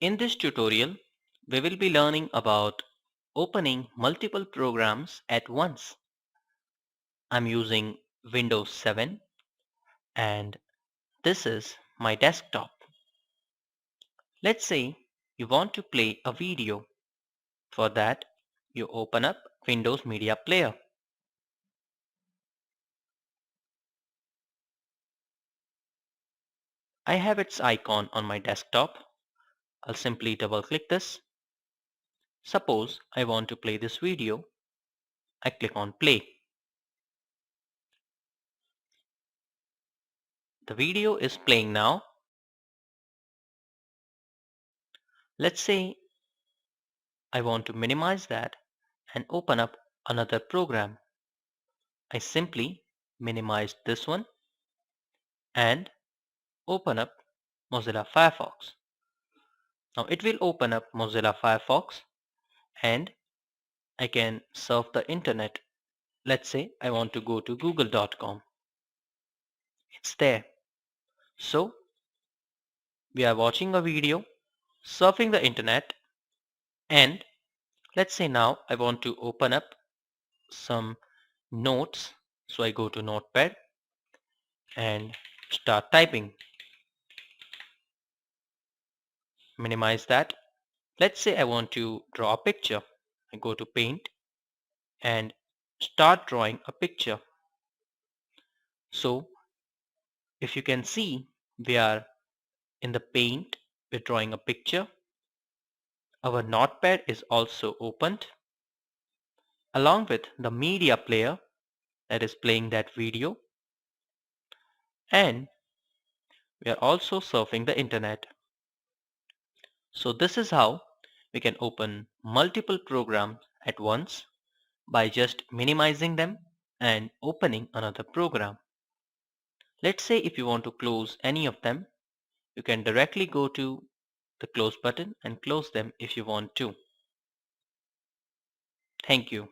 In this tutorial, we will be learning about opening multiple programs at once. I'm using Windows 7 and this is my desktop. Let's say you want to play a video. For that, you open up Windows Media Player. I have its icon on my desktop. I'll simply double click this. Suppose I want to play this video. I click on play. The video is playing now. Let's say I want to minimize that and open up another program. I simply minimize this one and open up Mozilla Firefox. Now it will open up Mozilla Firefox and I can surf the internet. Let's say I want to go to google.com. It's there. So we are watching a video, surfing the internet, and let's say now I want to open up some notes. So I go to Notepad and start typing. Minimize that. Let's say I want to draw a picture. I go to Paint and start drawing a picture. So if you can see, we are in the Paint, we're drawing a picture. Our Notepad is also opened along with the media player that is playing that video, and we are also surfing the internet. So this is how we can open multiple programs at once by just minimizing them and opening another program. Let's say if you want to close any of them, you can directly go to the close button and close them if you want to. Thank you.